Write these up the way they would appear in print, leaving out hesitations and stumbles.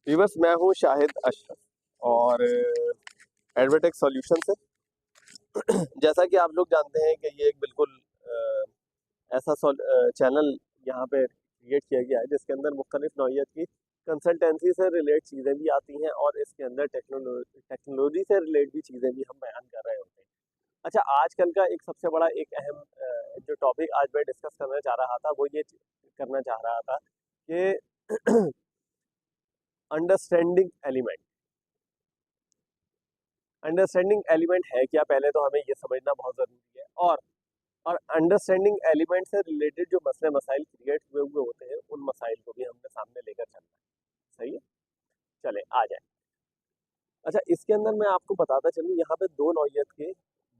Viewers, मैं हूँ शाहिद अशरफ और एडवर्टेक सॉल्यूशन से। जैसा कि आप लोग जानते हैं कि ये एक बिल्कुल ऐसा चैनल यहाँ पे क्रिएट किया गया है जिसके अंदर मुख्तलिफ नौइयत की कंसल्टेंसी से रिलेट चीज़ें भी आती हैं और इसके अंदर टेक्नोलॉजी से रिलेट भी चीज़ें भी हम बयान कर रहे होते हैं। अच्छा, आजकल का एक सबसे बड़ा एक अहम जो टॉपिक आज मैं डिस्कस करना चाह रहा था वो ये करना चाह रहा था कि अंडरस्टैंडिंग एलिमेंट। अंडरस्टैंडिंग एलिमेंट है क्या, पहले तो हमें ये समझना बहुत ज़रूरी है। और अंडरस्टैंडिंग एलिमेंट से रिलेटेड जो मसले मसाइल क्रिएट हुए हुए होते हैं उन मसाइल को भी हमने सामने लेकर चलना है। सही है, चले आ जाए। अच्छा, इसके अंदर मैं आपको बताता चलूँ, यहाँ पे दो नौइयत के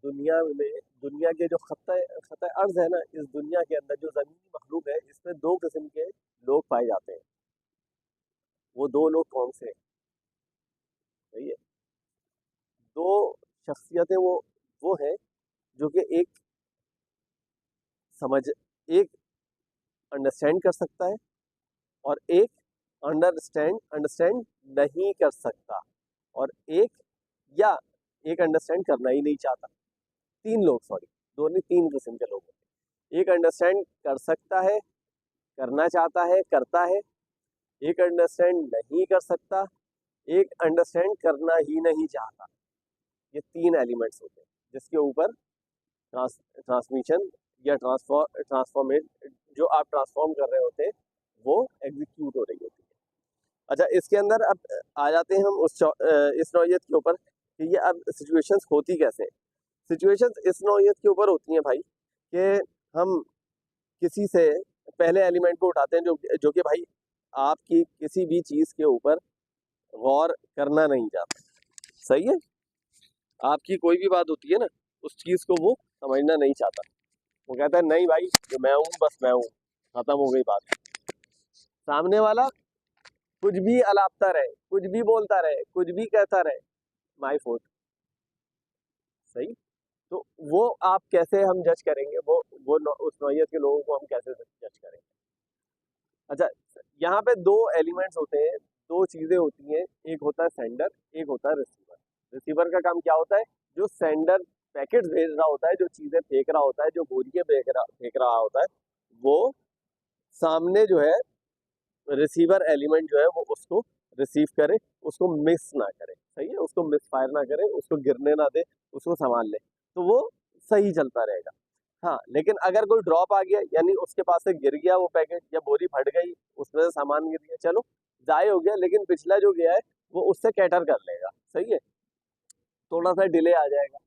दुनिया के जो खत्ता अर्ज है ना, इस दुनिया के अंदर जो ज़मीनी मखलूक है इसमें दो किस्म के लोग पाए जाते हैं। वो दो लोग कौन से हैं? सही है, दो शख्सियतें वो है जो कि समझ एक अंडरस्टैंड कर सकता है और एक अंडरस्टैंड नहीं कर सकता, और या एक अंडरस्टैंड करना ही नहीं चाहता। तीन लोग, सॉरी, दोनों तीन किस्म के लोग होते हैं। एक अंडरस्टैंड कर सकता है, करना चाहता है, करता है। एक अंडरस्टैंड नहीं कर सकता, एक अंडरस्टैंड करना ही नहीं चाहता। ये तीन एलिमेंट्स होते हैं जिसके ऊपर ट्रांसमिशन या ट्रांसफॉर्मेट जो आप ट्रांसफॉर्म कर रहे होते हैं वो एग्जीक्यूट हो रही होती है। अच्छा, इसके अंदर अब आ जाते हैं हम इस नौइयत के ऊपर कि ये अब सिचुएशंस होती कैसे हैं। सिचुएशंस इस नौइयत के ऊपर होती हैं भाई कि हम किसी से पहले एलिमेंट को उठाते हैं जो कि भाई आपकी किसी भी चीज़ के ऊपर गौर करना नहीं चाहता। सही है, आपकी कोई भी बात होती है ना, उस चीज़ को वो समझना नहीं चाहता। वो कहता है नहीं भाई, जो मैं हूँ बस मैं हूँ, खत्म हो गई बात। सामने वाला कुछ भी अलापता रहे, कुछ भी बोलता रहे, कुछ भी कहता रहे, माई फोर्ट। सही, तो वो आप कैसे हम जज करेंगे, उस नौइयत के लोगों को हम कैसे जज करेंगे। अच्छा, यहाँ पे दो एलिमेंट्स होते हैं, दो चीजें होती हैं। एक होता है सेंडर, एक होता है रिसीवर। रिसीवर का काम क्या होता है? जो सेंडर पैकेट्स भेज रहा होता है, जो चीजें फेंक रहा होता है, जो बोरियां फेंक रहा होता है, वो सामने जो है रिसीवर एलिमेंट जो है वो उसको रिसीव करे, उसको मिस ना करे। सही है, उसको मिस फायर ना करे, उसको गिरने ना दे, उसको संभाल ले, तो वो सही चलता रहेगा। हाँ, लेकिन अगर कोई ड्रॉप आ गया, यानी उसके पास से गिर गया वो पैकेट या बोरी फट गई, उसमें से सामान गिर गया, चलो जाए हो गया, लेकिन पिछला जो गया है वो उससे कैटर कर लेगा। सही है, थोड़ा सा डिले आ जाएगा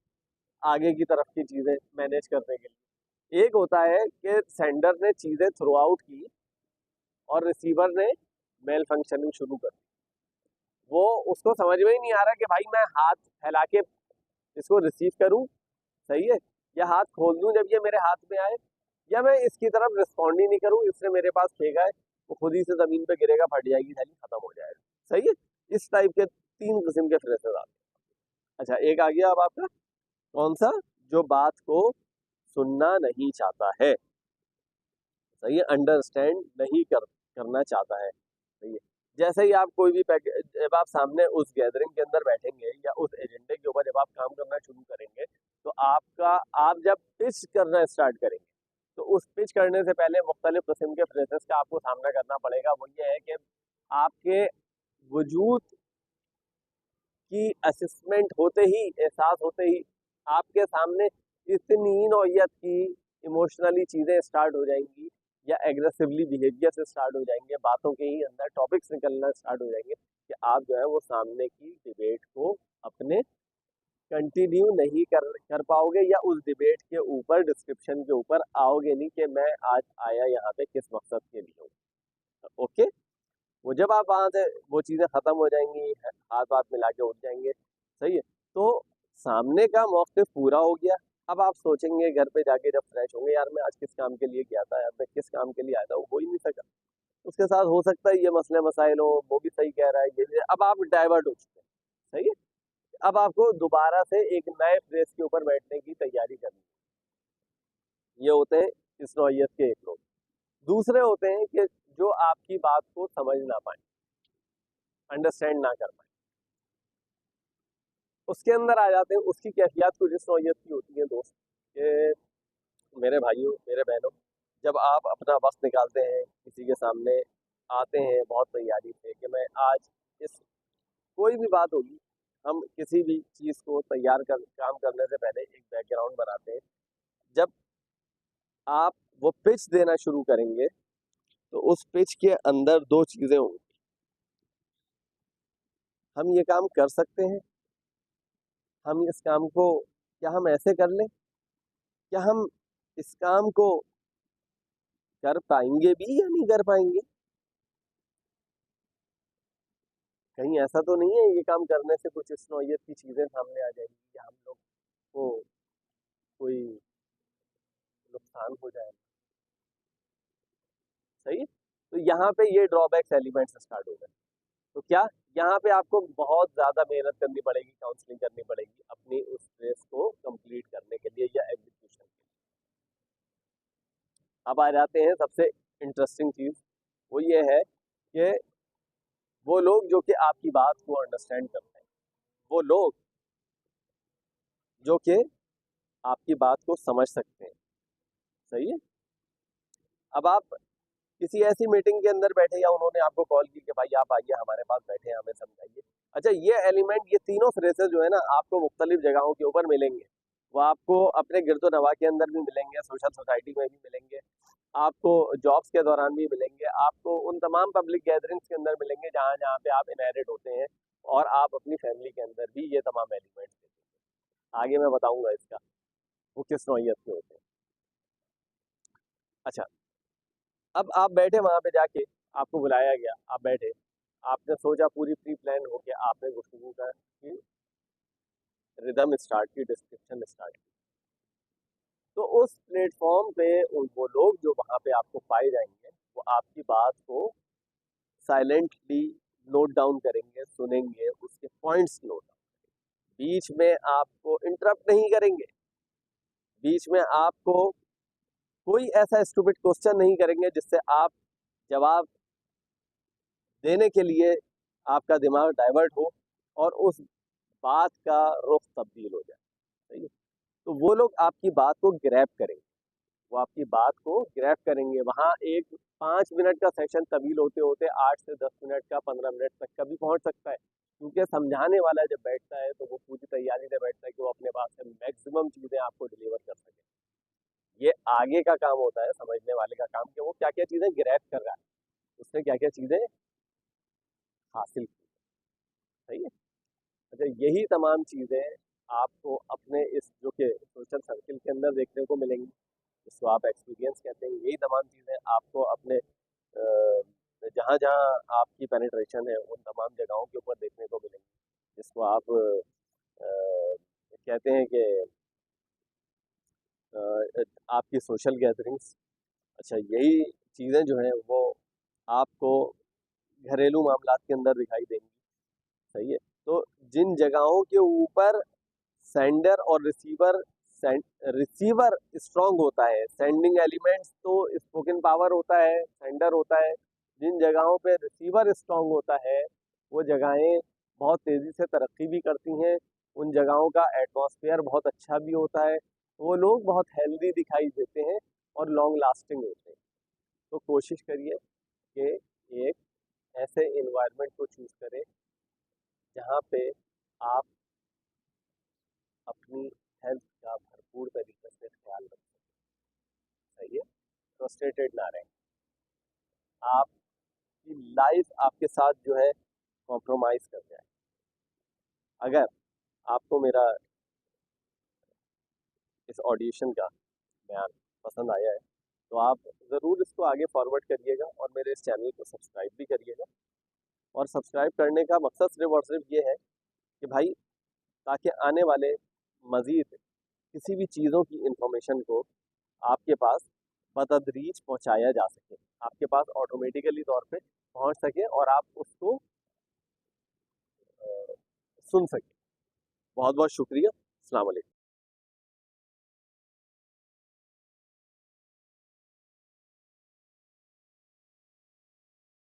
आगे की तरफ की चीजें मैनेज करने के लिए। एक होता है कि सेंडर ने चीजें थ्रू आउट की और रिसीवर ने मेल फंक्शनिंग शुरू कर दी। वो उसको समझ में ही नहीं आ रहा कि भाई मैं हाथ फैला के इसको रिसीव करूं, सही है, या हाथ खोल दूं जब ये मेरे हाथ में आए, या मैं इसकी तरफ रिस्पॉन्ड ही नहीं करूं, इसने मेरे पास फेंका है, वो खुद ही से जमीन पे गिरेगा, फट जाएगी थैली, खत्म हो जाएगा। सही है, इस टाइप के तीन किस्म के फ्रेजेस आते हैं। अच्छा, एक आ गया अब आपका, कौन सा? जो बात को सुनना नहीं चाहता है। सही है, अंडरस्टैंड नहीं करना चाहता है। सही है, जैसे ही आप कोई भी पैकेज, जब आप सामने उस गैदरिंग के अंदर बैठेंगे या उस एजेंडे के ऊपर जब आप काम करना शुरू करेंगे, तो आप जब पिच करना स्टार्ट करेंगे, तो उस पिच करने से पहले मुख्तलिफ किस्म के फ्रेजेस का आपको सामना करना पड़ेगा। वो ये है कि आपके वजूद की असेसमेंट होते ही, एहसास होते ही, आपके सामने इतनी नौयत की इमोशनली चीज़ें स्टार्ट हो जाएंगी या एग्रेसिवली बिहेवियर से स्टार्ट हो जाएंगे, बातों के ही अंदर टॉपिक्स निकलना स्टार्ट हो जाएंगे कि आप जो है वो सामने की डिबेट को अपने कंटिन्यू नहीं कर पाओगे, या उस डिबेट के ऊपर डिस्क्रिप्शन के ऊपर आओगे नहीं कि मैं आज आया यहाँ पे किस मकसद के लिए हूँ। ओके, वो जब आप वहां से वो चीजें खत्म हो जाएंगी, हाथ हाथ मिला के उठ जाएंगे। सही है, तो सामने का मौक़िफ़ पूरा हो गया। अब आप सोचेंगे घर पे जाके जब फ्रेश होंगे, यार मैं आज किस काम के लिए गया था, यार मैं किस काम के लिए आया था, वो हो ही नहीं सका। उसके साथ हो सकता है ये मसले मसाइल हो, वो भी सही कह रहा है, ये भी। अब आप डाइवर्ट हो चुके हैं। सही है, अब आपको दोबारा से एक नए फ्रेज के ऊपर बैठने की तैयारी करनी है। ये होते हैं इस नौइयत के एक लोग। दूसरे होते हैं कि जो आपकी बात को समझ ना पाए, अंडरस्टैंड ना कर पाए, उसके अंदर आ जाते हैं। उसकी कैफियत कुछ इस नौयत की होती है दोस्त, कि मेरे भाइयों मेरे बहनों, जब आप अपना वक्त निकालते हैं, किसी के सामने आते हैं बहुत तैयारी से कि मैं आज इस कोई भी बात होगी, हम किसी भी चीज़ को तैयार कर काम करने से पहले एक बैकग्राउंड बनाते हैं। जब आप वो पिच देना शुरू करेंगे तो उस पिच के अंदर दो चीज़ें होंगी, हम ये काम कर सकते हैं, हम इस काम को क्या हम ऐसे कर लें, क्या हम इस काम को कर पाएंगे भी या नहीं कर पाएंगे, कहीं ऐसा तो नहीं है ये काम करने से कुछ इस नौयत की चीज़ें सामने आ जाएंगी या हम लोग को कोई नुकसान हो जाए। सही। तो यहाँ पे ये ड्रॉबैक्स एलिमेंट्स स्टार्ट हो गए। तो क्या यहाँ पे आपको बहुत ज़्यादा मेहनत करनी पड़ेगी, काउंसलिंग करनी पड़ेगी अपनी उस रेस को कंप्लीट करने के लिए या एग्जीक्यूशन के लिए। अब आ जाते हैं सबसे इंटरेस्टिंग चीज़, वो ये है कि वो लोग जो कि आपकी बात को अंडरस्टैंड करते हैं, वो लोग जो कि आपकी बात को समझ सकते हैं। सही है। अब आप किसी ऐसी मीटिंग के अंदर बैठे या उन्होंने आपको कॉल की कि भाई आप आइए हमारे पास बैठे हैं, हमें समझाइए। अच्छा, ये एलिमेंट, ये तीनों फ्रेजेस जो है ना, आपको मुख्तलिफ जगहों के ऊपर मिलेंगे। वो आपको अपने गिरदोनवा के अंदर भी मिलेंगे, सोशल सोसाइटी में भी मिलेंगे, आपको जॉब्स के दौरान भी मिलेंगे, आपको उन तमाम पब्लिक गैदरिंग्स के अंदर मिलेंगे जहाँ जहाँ पे आप इनहेरिट होते हैं, और आप अपनी फैमिली के अंदर भी ये तमाम एलिमेंट्स देखेंगे। आगे मैं बताऊंगा इसका वो किस नौयत के होते हैं। अच्छा, अब आप बैठे वहाँ पे जाके, आपको बुलाया गया, आप बैठे, आपने सोचा, पूरी प्री प्लान हो गया, आपने गुफ्तगू का की, रिदम स्टार्ट की, डिस्क्रिप्शन स्टार्ट की। तो उस प्लेटफॉर्म पे वो लोग जो वहाँ पे आपको पाए जाएंगे, वो आपकी बात को साइलेंटली नोट डाउन करेंगे, सुनेंगे, उसके पॉइंट्स नोट डाउन, बीच में आपको इंटरप्ट नहीं करेंगे, बीच में आपको कोई ऐसा स्टूपिड क्वेश्चन नहीं करेंगे जिससे आप जवाब देने के लिए आपका दिमाग डाइवर्ट हो और उस बात का रुख तब्दील हो जाए। सही है। तो वो लोग आपकी बात को ग्रैब करेंगे, वो आपकी बात को ग्रैब करेंगे। वहाँ एक 5 मिनट का सेशन तब्दील होते होते 8 से 10 मिनट का, 15 मिनट तक का भी पहुँच सकता है, क्योंकि समझाने वाला जब बैठता है तो वो पूरी तैयारी से बैठता है कि वो अपने पास से मैक्सिमम चीज़ें आपको डिलीवर कर सके। ये आगे का काम होता है समझने वाले का काम, कि वो क्या क्या चीज़ें ग्रैब कर रहा है, उसने क्या क्या चीज़ें हासिल की। सही है। अच्छा, यही तमाम चीज़ें आपको अपने इस जो कि सोशल सर्किल के अंदर देखने को मिलेंगी, जिसको आप एक्सपीरियंस कहते हैं। यही तमाम चीज़ें आपको अपने जहाँ जहाँ आपकी पेनिट्रेशन है उन तमाम जगहों के ऊपर देखने को मिलेंगी, जिसको आप कहते हैं कि आपकी सोशल गैदरिंग्स। अच्छा, यही चीज़ें जो हैं वो आपको घरेलू मामलात के अंदर दिखाई देंगी। सही है। तो जिन जगहों के ऊपर सेंडर और रिसीवर, रिसीवर स्ट्रांग होता है, सेंडिंग एलिमेंट्स तो स्पोकन पावर होता है, सेंडर होता है, जिन जगहों पे रिसीवर स्ट्रांग होता है वो जगहें बहुत तेज़ी से तरक्की भी करती हैं, उन जगहों का एटमॉस्फेयर बहुत अच्छा भी होता है, वो लोग बहुत हेल्दी दिखाई देते हैं और लॉन्ग लास्टिंग होते हैं। तो कोशिश करिए कि एक ऐसे इन्वायरमेंट को चूज़ करें जहाँ पे आप अपनी हेल्थ का भरपूर तरीके से ख्याल रख सकें। सही है। फ्रस्ट्रेटेड ना रहें, आपकी लाइफ आपके साथ जो है कॉम्प्रोमाइज़ कर जाए। अगर आपको मेरा इस ऑडिशन का बयान पसंद आया है तो आप ज़रूर इसको आगे फॉरवर्ड करिएगा और मेरे इस चैनल को सब्सक्राइब भी करिएगा। और सब्सक्राइब करने का मकसद सिर्फ और सिर्फ ये है कि भाई, ताकि आने वाले मज़ीद किसी भी चीज़ों की इंफॉर्मेशन को आपके पास बतदरीज पहुंचाया जा सके, आपके पास ऑटोमेटिकली तौर पे पहुंच सके और आप उसको सुन सकें। बहुत बहुत शुक्रिया। अस्सलाम वालेकुम।